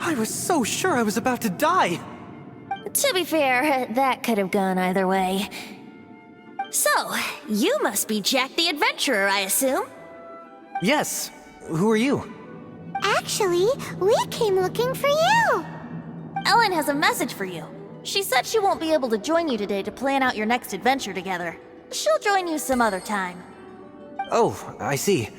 I was so sure I was about to die. To be fair, that could have gone either way. So, you must be Jack the Adventurer, I assume? Yes. Who are you? Actually, we came looking for you. Ellen has a message for you. She said she won't be able to join you today to plan out your next adventure together. She'll join you some other time. Oh, I see.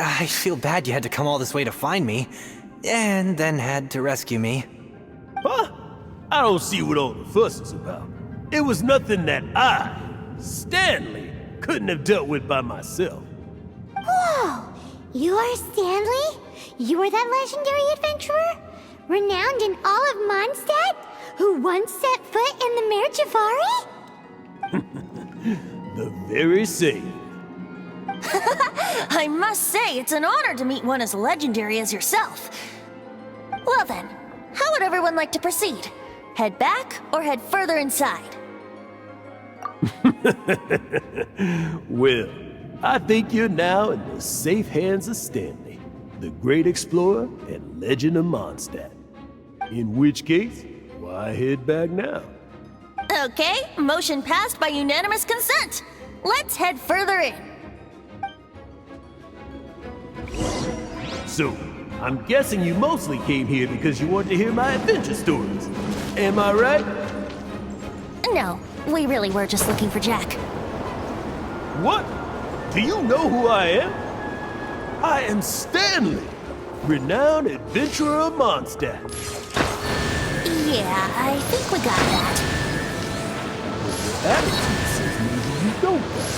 I feel bad you had to come all this way to find me, and then had to rescue me. Huh? I don't see what all the fuss is about. It was nothing that I, Stanley, couldn't have dealt with by myself. Whoa! You are Stanley? You are that legendary adventurer? Renowned in all of Mondstadt? Who once set foot in the Mare Javari? The very same. I must say, it's an honor to meet one as legendary as yourself. Well then, how would everyone like to proceed? Head back or head further inside? Well, I think you're now in the safe hands of Stanley, the great explorer and legend of Mondstadt. In which case, why head back now? Okay, motion passed by unanimous consent. Let's head further in. So, I'm guessing you mostly came here because you want to hear my adventure stories. Am I right? No, we really were just looking for Jack. What? Do you know who I am? I am Stanley, renowned adventurer of Mondstadt. Yeah, I think we got that. Your attitude says maybe you don't got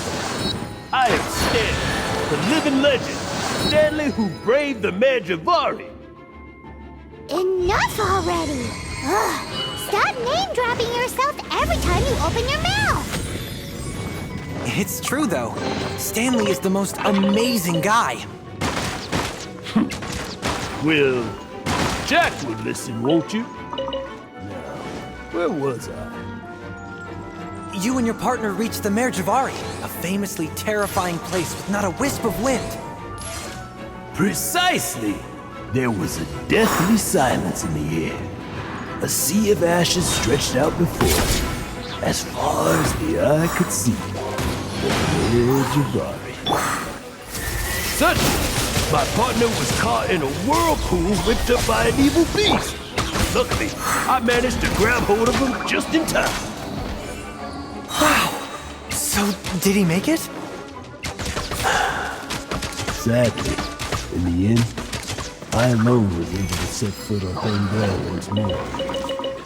it. I am Stanley, the living legend. Stanley who braved the Mare Javari. Enough already! Ugh. Stop name-dropping yourself every time you open your mouth! It's true, though. Stanley is the most amazing guy. Well, Jack would listen, won't you? Now, where was I? You and your partner reached the Mare Javari, a famously terrifying place with not a wisp of wind. Precisely! There was a deathly silence in the air. A sea of ashes stretched out before us, as far as the eye could see. The Mare Javari. Suddenly, my partner was caught in a whirlpool whipped up by an evil beast. Luckily, I managed to grab hold of him just in time. Wow. So, did he make it? Sadly, in the end, I alone was able to set foot on home ground once more,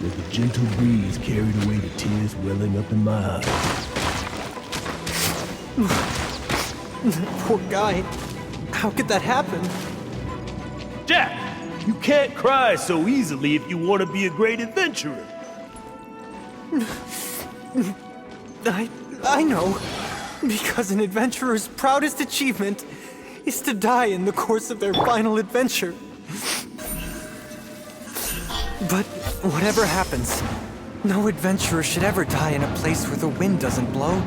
with the gentle breeze carried away the tears welling up in my eyes. Poor guy. How could that happen? Jack, you can't cry so easily if you want to be a great adventurer. I know. Because an adventurer's proudest achievement is to die in the course of their final adventure. But whatever happens, no adventurer should ever die in a place where the wind doesn't blow.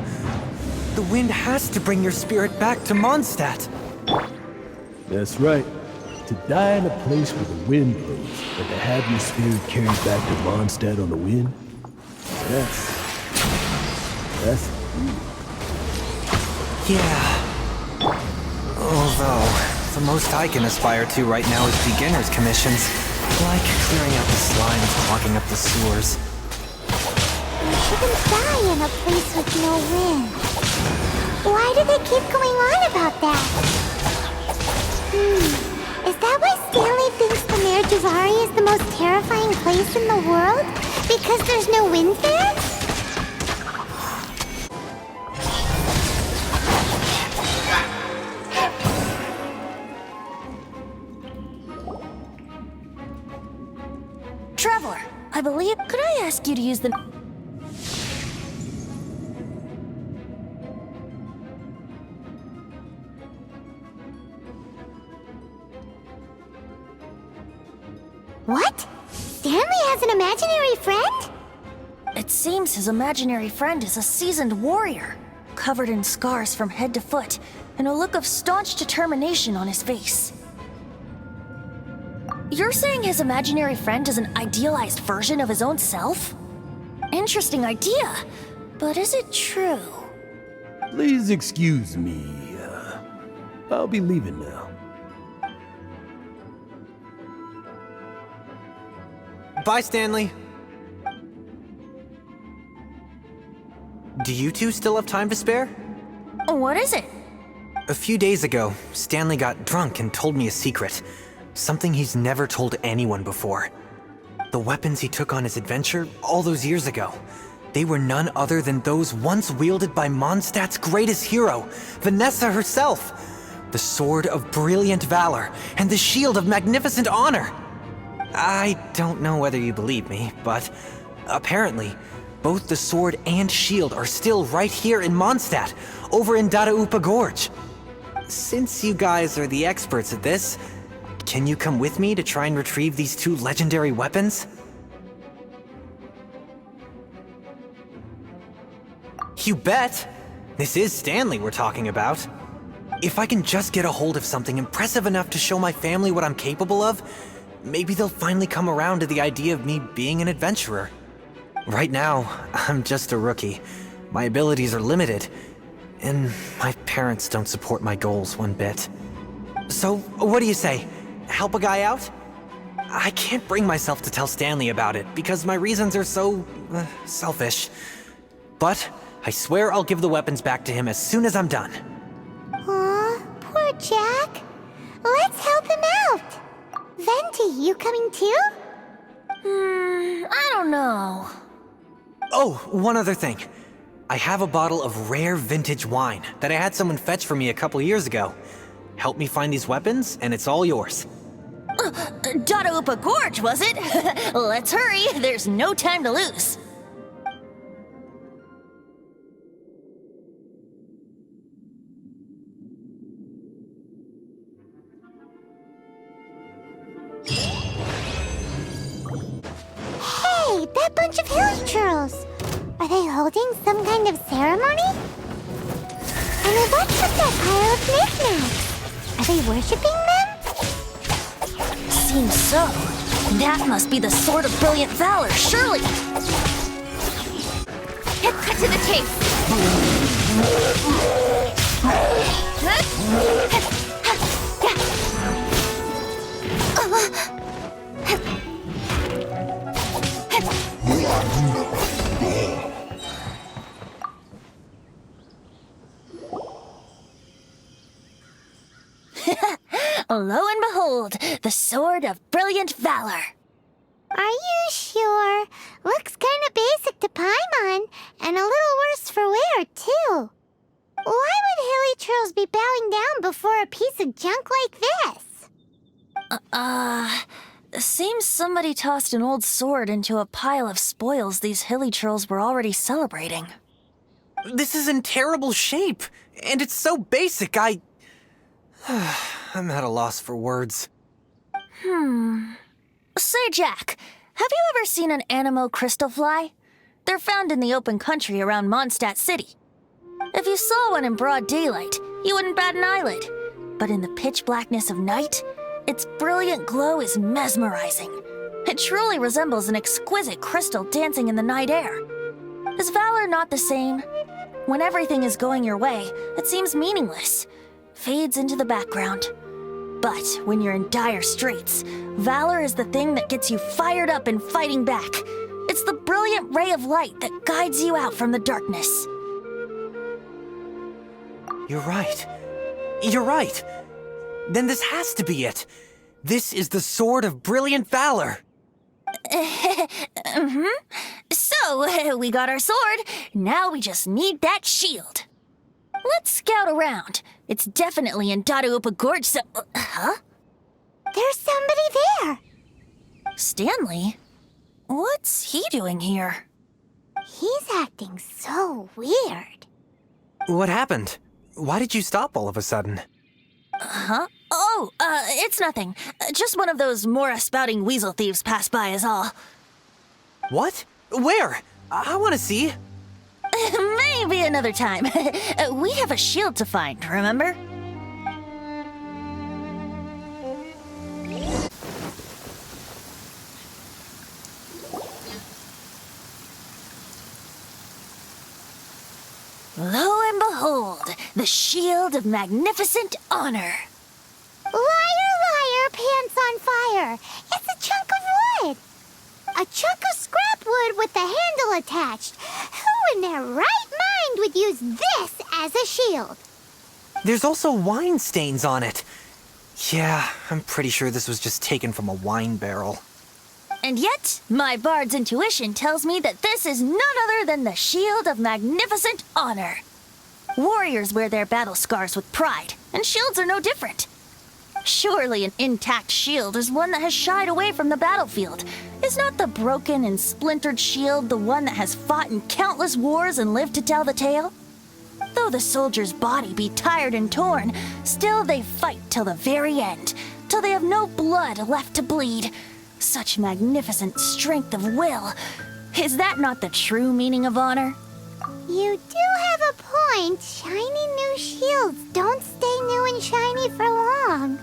The wind has to bring your spirit back to Mondstadt. That's right. To die in a place where the wind blows, and to have your spirit carried back to Mondstadt on the wind, that's Yeah. Although, the most I can aspire to right now is beginner's commissions, like clearing out the slime and clogging up the sewers. You shouldn't die in a place with no wind. Why do they keep going on about that? Is that why Stanley thinks the Mare Javari is the most terrifying place in the world? Because there's no wind there? Traveler, I believe... Could I ask you to use the... What? Stanley has an imaginary friend? It seems his imaginary friend is a seasoned warrior. covered in scars from head to foot, and a look of staunch determination on his face. You're saying his imaginary friend is an idealized version of his own self? Interesting idea, but is it true? Please excuse me. I'll be leaving now. Bye, Stanley. Do you two still have time to spare? What is it? A few days ago, Stanley got drunk and told me a secret. Something he's never told anyone before. The weapons he took on his adventure all those years ago, they were none other than those once wielded by Mondstadt's greatest hero, Vanessa herself. The Sword of Brilliant Valor and the Shield of Magnificent Honor. I don't know whether you believe me, but apparently, both the sword and shield are still right here in Mondstadt, over in Dadaupa Gorge. Since you guys are the experts at this, can you come with me to try and retrieve these two legendary weapons? You bet! This is Stanley we're talking about. If I can just get a hold of something impressive enough to show my family what I'm capable of, maybe they'll finally come around to the idea of me being an adventurer. Right now, I'm just a rookie. My abilities are limited, and my parents don't support my goals one bit. So, what do you say? Help a guy out? I can't bring myself to tell Stanley about it because my reasons are so selfish. But I swear I'll give the weapons back to him as soon as I'm done. Aw, poor Jack. Let's help him out. Venti, you coming too? I don't know. Oh, one other thing. I have a bottle of rare vintage wine that I had someone fetch for me a couple years ago. Help me find these weapons, and it's all yours. Dadaupa Gorge, was it? Let's hurry, there's no time to lose. Hey, that bunch of hilly churls. Are they holding some kind of ceremony? I mean, what's with that pile of knickknacks? Are they worshipping them? Seems so. That must be the Sword of Brilliant Valor, surely. Let's cut to the chase. Lo and behold, the Sword of Brilliant Valor. Are you sure? Looks kind of basic to Paimon, and a little worse for wear, too. Why would hilly churls be bowing down before a piece of junk like this? Seems somebody tossed an old sword into a pile of spoils these hilly churls were already celebrating. This is in terrible shape, and it's so basic, I'm at a loss for words. Say, Jack, have you ever seen an Anemo crystal fly? They're found in the open country around Mondstadt City. If you saw one in broad daylight, you wouldn't bat an eyelid. But in the pitch blackness of night, its brilliant glow is mesmerizing. It truly resembles an exquisite crystal dancing in the night air. Is valor not the same? When everything is going your way, it seems meaningless, fades into the background. But when you're in dire straits, valor is the thing that gets you fired up and fighting back. It's the brilliant ray of light that guides you out from the darkness. You're right. You're right. Then this has to be it. This is the Sword of Brilliant Valor. So, we got our sword. Now we just need that shield. Let's scout around. It's definitely in Dadaupa Gorge, so... Huh? There's somebody there. Stanley? What's he doing here? He's acting so weird. What happened? Why did you stop all of a sudden? Huh? Oh, it's nothing. Just one of those Mora-spouting weasel thieves passed by is all. What? Where? I want to see. Maybe another time. We have a shield to find, remember? Lo and behold, the shield of magnificent honor. Liar, liar, pants on fire. It's a chunk of wood. A chunk of scrap wood with the handle attached. Who in their right mind would use this as a shield? There's also wine stains on it. Yeah, I'm pretty sure this was just taken from a wine barrel. And yet, my bard's intuition tells me that this is none other than the shield of magnificent honor. Warriors wear their battle scars with pride, and shields are no different. Surely an intact shield is one that has shied away from the battlefield. Is not the broken and splintered shield the one that has fought in countless wars and lived to tell the tale? Though the soldier's body be tired and torn, still they fight till the very end, till they have no blood left to bleed. Such magnificent strength of will. Is that not the true meaning of honor? You do have a point. Shiny new shields don't stay new and shiny for long.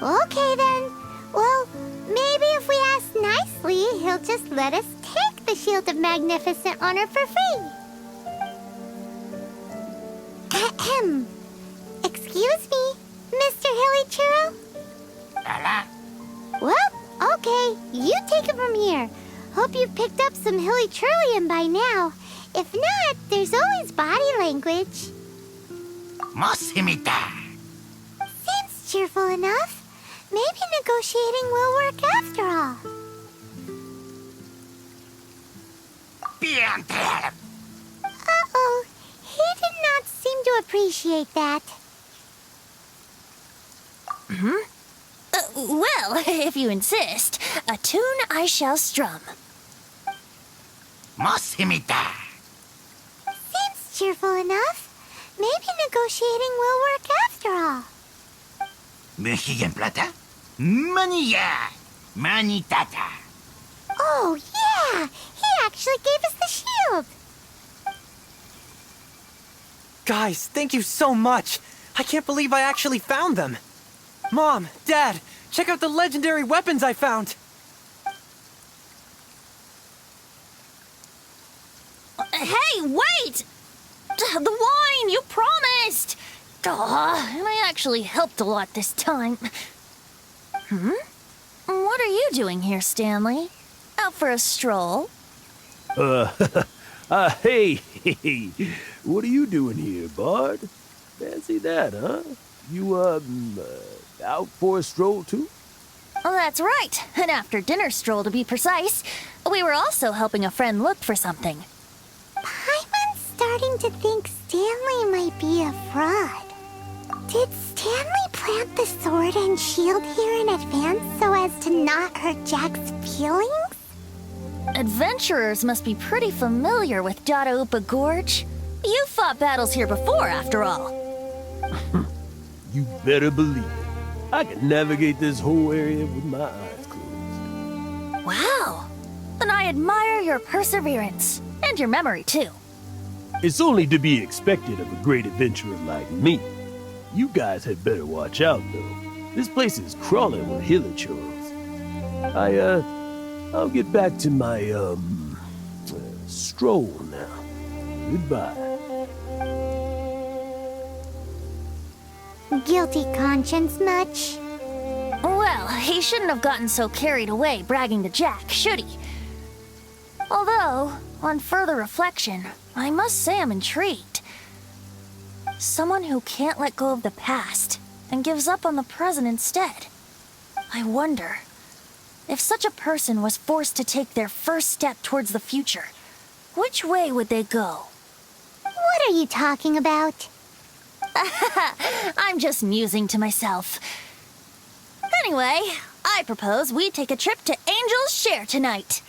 Okay then. Well, maybe if we ask nicely, he'll just let us take the Shield of Magnificent Honor for free. Ahem. Excuse me, Mr. Hilly Churro? Well, okay, you take it from here. Hope you've picked up some Hilly Churlian by now. If not, there's always body language. Seems cheerful enough. Maybe negotiating will work after all. Uh-oh, he did not seem to appreciate that. Well, if you insist, a tune I shall strum. Seems cheerful enough. Maybe negotiating will work after all. Oh, yeah! He actually gave us the shield! Guys, thank you so much. I can't believe I actually found them. Mom, Dad, check out the legendary weapons I found. Hey, wait! The wine, you promised! And I actually helped a lot this time. What are you doing here, Stanley? Out for a stroll? Hey, what are you doing here, Bard? Fancy that, huh? You, out for a stroll, too? Oh, that's right. An after-dinner stroll, to be precise. We were also helping a friend look for something. Paimon's starting to think Stanley might be a fraud. Did Stanley plant the sword and shield here in advance so as to not hurt Jack's feelings? Adventurers must be pretty familiar with Dadaupa Gorge. You fought battles here before, after all. You better believe it. I can navigate this whole area with my eyes closed. Wow. Then I admire your perseverance. And your memory, too. It's only to be expected of a great adventurer like me. You guys had better watch out, though. This place is crawling with hilichurls. I'll get back to my, stroll now. Goodbye. Guilty conscience much? Well, he shouldn't have gotten so carried away bragging to Jack, should he? Although, on further reflection, I must say I'm intrigued. Someone who can't let go of the past and gives up on the present instead. I wonder, if such a person was forced to take their first step towards the future, which way would they go? What are you talking about? I'm just musing to myself. Anyway, I propose we take a trip to Angel's Share tonight.